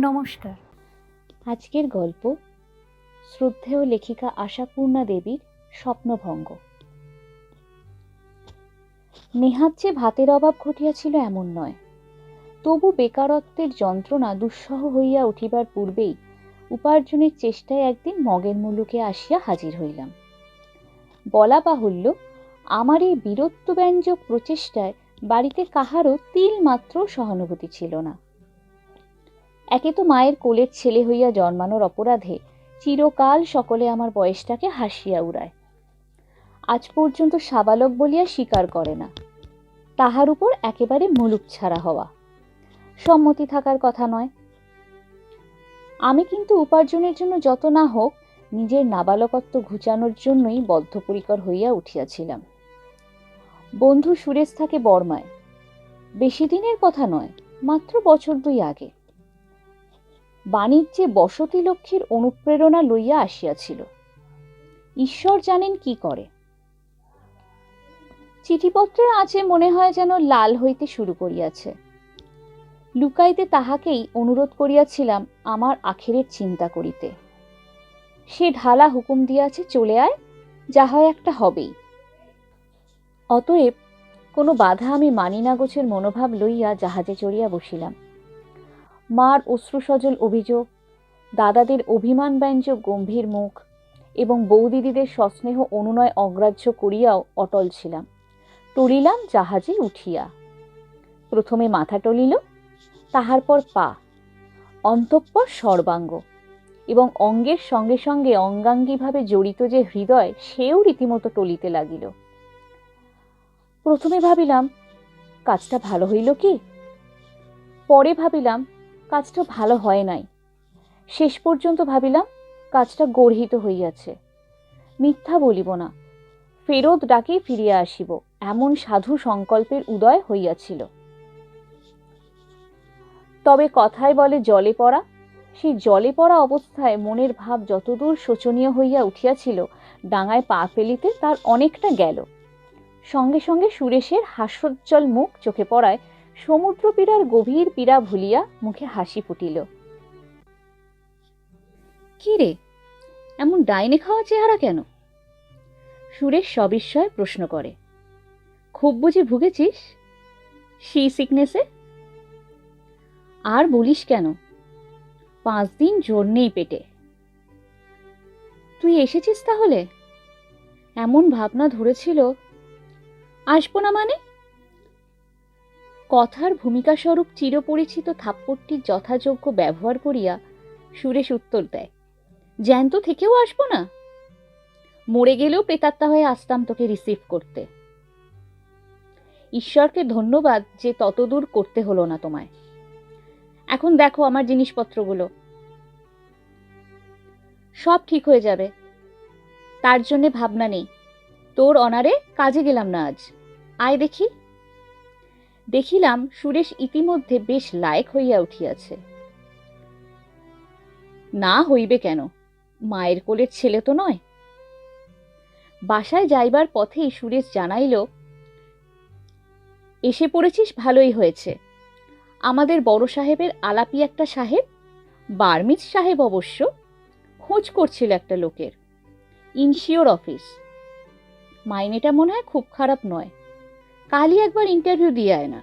নমস্কার। আজকের গল্প শ্রদ্ধেয় লেখিকা আশাপূর্ণা দেবীর স্বপ্নভঙ্গ। নেহাত যে ভাতের অভাব ঘটিয়াছিল এমন নয়, তবু বেকারত্বের যন্ত্রণা দুঃসহ হইয়া উঠিবার পূর্বেই উপার্জনের চেষ্টায় একদিন মগের মুলুকে আসিয়া হাজির হইলাম। বলা বাহুল্য, আমার এই বীরত্বব্যঞ্জক প্রচেষ্টায় বাড়িতে কাহারও তিল মাত্র সহানুভূতি ছিল না। একে তো মায়ের কোলের ছেলে হইয়া জন্মানোর অপরাধে চিরকাল সকলে আমার বয়সটাকে হাসিয়া উড়ায়। আজ পর্যন্ত সাবালক বলিয়া স্বীকার করে না। তাহার উপর একেবারে মুলুক ছাড়া হওয়া, সম্মতি থাকার কথা নয়। আমি কিন্তু উপার্জনের জন্য যত না হোক নিজের নাবালকত্ব ঘুচানোর জন্যই বদ্ধপরিকর হইয়া উঠিয়াছিলাম। বন্ধু সুরেশ থাকে বর্মায়, বেশি দিনের কথা নয়, মাত্র বছর 2 আগে। বাণিজ্যে বসতি লক্ষ্মীর অনুপ্রেরণা লইয়া আসিয়াছিল। ঈশ্বর জানেন কি করে। চিঠিপত্রের আঁচে মনে হয় যেন লাল হইতে শুরু করিয়াছে। লুকাইতে তাহাকেই অনুরোধ করিয়াছিলাম আমার আখেরের চিন্তা করিতে। সে ঢালা হুকুম দিয়াছে, চলে আয়, যা হয় একটা হবেই। অতএব কোনো বাধা আমি মানি না গোছের মনোভাব লইয়া জাহাজে চড়িয়া বসিলাম। মার অশ্রুসজল অভিযোগ, দাদাদের অভিমান ব্যঞ্জক গম্ভীর মুখ এবং বৌদিদিদের সস্নেহ অনুনয় অগ্রাহ্য করিয়াও অটল ছিলাম। টলিলাম জাহাজে উঠিয়া। প্রথমে মাথা টলিল, তাহার পর পা, অন্তঃপর সর্বাঙ্গ, এবং অঙ্গের সঙ্গে সঙ্গে অঙ্গাঙ্গীভাবে জড়িত যে হৃদয়, সেও রীতিমতো টলিতে লাগিল। প্রথমে ভাবিলাম কাজটা ভালো হইল কি, পরে ভাবিলাম কাজটা ভালো হয় নাই, শেষ পর্যন্ত ভাবিলাম কাজটা গর্হিত হইয়াছে। মিথ্যা বলিব না, ফেরত ডাকি ফিরিয়া আসিব, এমন সাধু সংকল্পের উদয় হইয়াছিল। তবে কথায় বলে জলে পড়া, সেই জলে পড়া অবস্থায় মনের ভাব যতদূর শোচনীয় হইয়া উঠিয়াছিল, ডাঙায় পা ফেলিতে তার অনেকটা গেল। সঙ্গে সঙ্গে সুরেশের হাস্যোজ্জ্বল মুখ চোখে পড়ায় সমুদ্র পীড়ার গভীর পীড়া ভুলিয়া মুখে হাসি ফুটিল। কি রে, এমন ডাইনে খাওয়া চেহারা কেন? সুরেশ সবিস্ময়ে প্রশ্ন করে। খুব বুঝি ভুগেছিস সি সিকনেসে? আর বলিস কেন, 5 দিন জোর নেই পেটে। তুই এসেছিস তাহলে? এমন ভাবনা ধরেছিল। আসবো না মানে? কথার ভূমিকা স্বরূপ চিরপরিচিত থাপ্পড়টির যথাযোগ্য ব্যবহার করিয়া সুরেশ উত্তর দেয়, জ্যান্ত থেকেও আসবো না? মরে গেলেও প্রেতাত্মা হয়ে আসতাম তোকে রিসিভ করতে। ঈশ্বরকে ধন্যবাদ যে ততদূর করতে হলো না তোমায়। এখন দেখো আমার জিনিসপত্রগুলো, সব ঠিক হয়ে যাবে, তার জন্য ভাবনা নেই। তোর অনারে কাজে গেলাম না আজ, আয় দেখি। দেখিলাম সুরেশ ইতিমধ্যে বেশ লায়েক হইয়া উঠিয়াছে। না হইবে কেন, মায়ের কোলের ছেলে তো নয়। বাসায় যাইবার পথেই সুরেশ জানাইল, এসে পড়েছিস ভালোই হয়েছে। আমাদের বড় সাহেবের আলাপি একটা সাহেব, বার্মিজ সাহেব অবশ্য, খোঁজ করছিল একটা লোকের, ইনশিওর অফিস। মাইনেটা মনে হয় খুব খারাপ নয়, কালই একবার ইন্টারভিউ দিয়ে আয় না।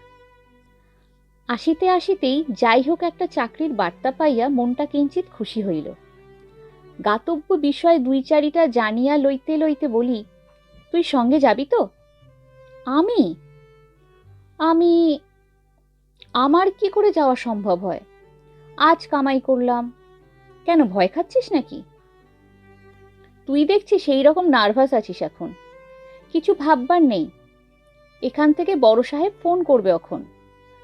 আসিতে আসিতেই যাই হোক একটা চাকরির বার্তা পাইয়া মনটা কিঞ্চিত খুশি হইল। গাতব্য বিষয় 2-4টা জানিয়া লইতে লইতে বলি, তুই সঙ্গে যাবি তো? আমি আমি আমার কি করে যাওয়া সম্ভব হয়? আজ কামাই করলাম, কেন ভয় খাচ্ছিস নাকি? তুই দেখছি সেই রকম নার্ভাস আছিস এখন। কিছু ভাববার নেই, এখান থেকে বড় সাহেব ফোন করবে, এখন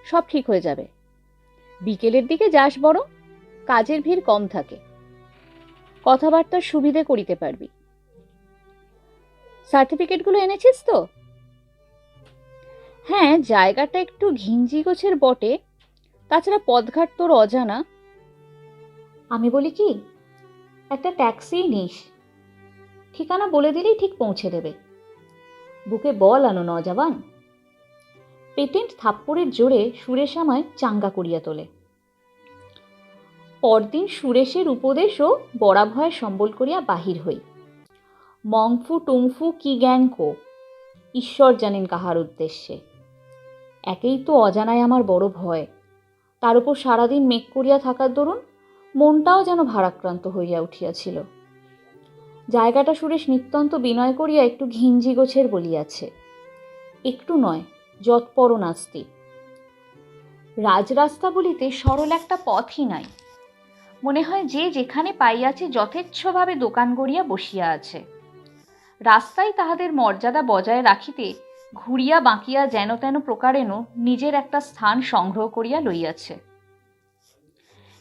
সব ঠিক হয়ে যাবে। বিকেলের দিকে যাস, বড় কাজের ভিড় কম থাকে, কথাবার্তার সুবিধে করিতে পারবি। সার্টিফিকেটগুলো এনেছিস তো? হ্যাঁ, জায়গাটা একটু ঘিঞ্জি গোছের বটে, তাছাড়া পথঘাট তোর অজানা। আমি বলি কি, একটা ট্যাক্সি নিস, ঠিকানা বলে দিলেই ঠিক পৌঁছে দেবে। বুকে বল আনো নজওয়ান। পেটেন্ট থাপ্পড়ের জোরে সুরেশ আমায় চাঙ্গা করিয়া তোলে। পরদিন সুরেশের উপদেশ ও বরাভয় সম্বল করিয়া বাহির হই। মংফু টুংফু কি জ্ঞান কো, ঈশ্বর জানেন কাহার উদ্দেশ্যে। একেই তো অজানায় আমার বড় ভয়, তার উপর সারাদিন মেঘ করিয়া থাকার দরুন মনটাও যেন ভারাক্রান্ত হইয়া উঠিয়াছিল। জায়গাটা সুরেশ নিত্যন্ত বিনয় করিয়া একটু ঘিঞ্জি গোছের বলিয়াছে, একটু নয়, যৎপর নাস্তি। রাজরাস্তা বলিতে সরল একটা পথই নাই। মনে হয় যে যেখানে পাইয়াছে যথেচ্ছভাবে দোকান গড়িয়া বসিয়া আছে। রাস্তায় তাহাদের মর্যাদা বজায় রাখিতে ঘুরিয়া বাঁকিয়া যেন তেন প্রকারেণ নিজের একটা স্থান সংগ্রহ করিয়া লইয়াছে।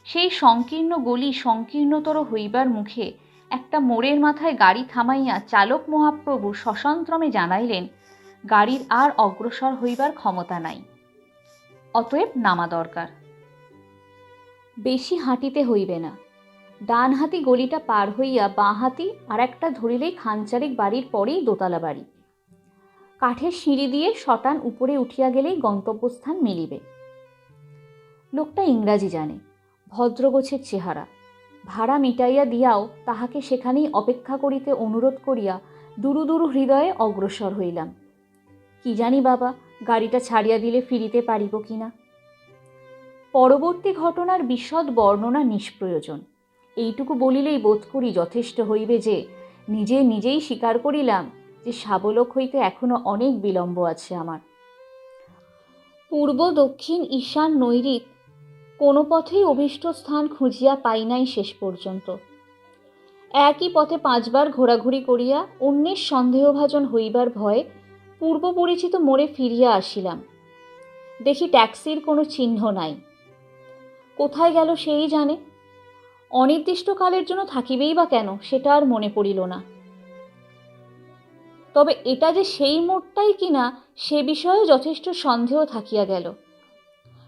সেই সংকীর্ণ গলি সংকীর্ণতর হইবার মুখে একটা মোড়ের মাথায় গাড়ি থামাইয়া চালক মহাপ্রভু সসন্ত্রমে জানাইলেন, গাড়ির আর অগ্রসর হইবার ক্ষমতা নাই, অতএব নামা দরকার। বেশি হাঁটিতে হইবে না। ডান হাতি গলিটা পার হইয়া বাঁ হাতি আর একটা ধরিলেই খানচারিক বাড়ির পরেই দোতলা বাড়ি। কাঠের সিঁড়ি দিয়ে শটান উপরে উঠিয়া গেলেই গন্তব্যস্থান মিলিবে। লোকটা ইংরাজি জানে, ভদ্রগোছের চেহারা। ভাড়া মিটাইয়া দিয়াও তাহাকে সেখানেই অপেক্ষা করিতে অনুরোধ করিয়া দুরু দুরু হৃদয়ে অগ্রসর হইলাম। কি জানি বাবা, গাড়িটা ছাড়িয়া দিলে ফিরিতে পারিব কিনা। পরবর্তী ঘটনার বিশদ বর্ণনা নিষ্প্রয়োজন। এইটুকু বলিলেই বোধ করি যথেষ্ট হইবে যে নিজেই স্বীকার করিলাম যে সাবলোক হইতে এখনো অনেক বিলম্ব আছে আমার। পূর্ব দক্ষিণ ঈশান নৈরিত কোনো পথেই অভীষ্ট স্থান খুঁজিয়া পাই নাই শেষ পর্যন্ত। একই পথে 5 বার ঘোরাঘুরি করিয়া অন্যের সন্দেহভাজন হইবার ভয়ে পূর্ব পরিচিত মোড়ে ফিরিয়া আসিলাম। দেখি ট্যাক্সির কোনো চিহ্ন নাই। কোথায় গেল সেই জানে। অনির্দিষ্টকালের জন্য থাকিবেই বা কেন সেটা আর মনে পড়িল না। তবে এটা যে সেই মোড়টাই কিনা সে বিষয়ে যথেষ্ট সন্দেহ থাকিয়া গেল।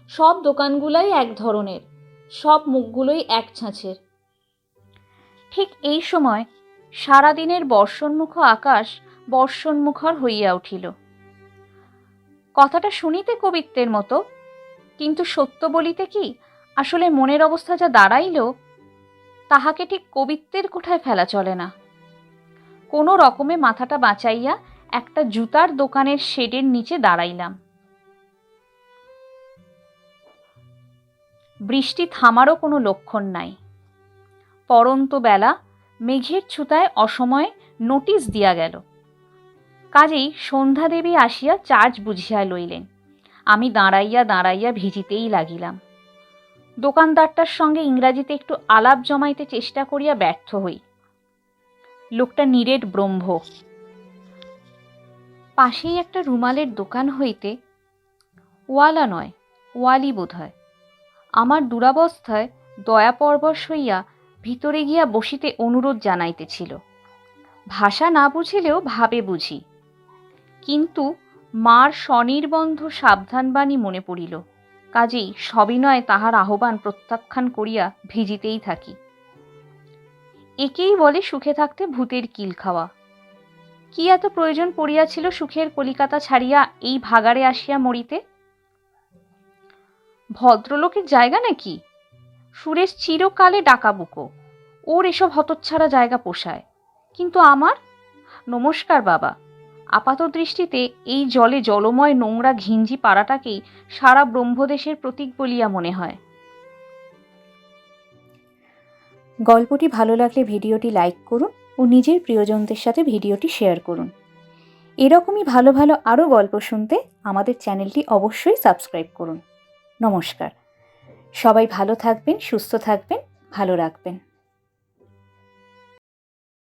সব দোকানগুলাই এক ধরনের, সব মুখগুলোই এক ছাঁচের। ঠিক এই সময় সারাদিনের বর্ষণমুখ আকাশ বর্ষণমুখর হইয়া উঠিল। কথাটা শুনিতে কবিত্বের মতো, কিন্তু সত্য বলিতে কি আসলে মনের অবস্থা যা দাঁড়াইল তাহাকে ঠিক কবিত্বের কোঠায় ফেলা চলে না। কোনো রকমে মাথাটা বাঁচাইয়া একটা জুতার দোকানের শেডের নিচে দাঁড়াইলাম। বৃষ্টি থামারও কোনো লক্ষণ নাই। পরন্ত বেলা, মেঘের ছুতায় অসময়ে নোটিশ দিয়া গেল। কাজেই সন্ধ্যাদেবী আসিয়া চার্জ বুঝিয়া লইলেন। আমি দাঁড়াইয়া ভিজিতেই লাগিলাম। দোকানদারটার সঙ্গে ইংরাজিতে একটু আলাপ জমাইতে চেষ্টা করিয়া ব্যর্থ হই। লোকটা নিরেট ব্রহ্ম। পাশেই একটা রুমালের দোকান হইতে, ওয়ালা নয়, ওয়ালি বোধ হয়, আমার দুরাবস্থায় দয়াপরবশ হইয়া ভিতরে গিয়া বসিতে অনুরোধ জানাইতেছিল। ভাষা না বুঝিলেও ভাবে বুঝি, কিন্তু মার স্বনির্বন্ধ সাবধানবাণী মনে পড়িল। কাজেই সবিনয়ে তাহার আহ্বান প্রত্যাখ্যান করিয়া ভিজিতেই থাকি। একেই বলে সুখে থাকতে ভূতের কিল খাওয়া। কি এত প্রয়োজন পড়িয়াছিল সুখের কলিকাতা ছাড়িয়া এই ভাগাড়ে আসিয়া মরিতে? ভদ্রলোকের জায়গা নাকি? সুরেশ চিরকালে ডাকাবুকো, ওর এসব হতচ্ছাড়া জায়গা পোষায়। কিন্তু আমার? নমস্কার বাবা, আপাত দৃষ্টিতে এই জলে জলময় নোংরা ঘিঞ্জি পাড়াটাকেই সারা ব্রহ্মদেশের প্রতীক বলিয়া মনে হয়। গল্পটি ভালো লাগলে ভিডিওটি লাইক করুন ও নিজের প্রিয়জনদের সাথে ভিডিওটি শেয়ার করুন। এরকমই ভালো ভালো আরও গল্প শুনতে আমাদের চ্যানেলটি অবশ্যই সাবস্ক্রাইব করুন। নমস্কার। সবাই ভালো থাকবেন, সুস্থ থাকবেন, ভালো রাখবেন।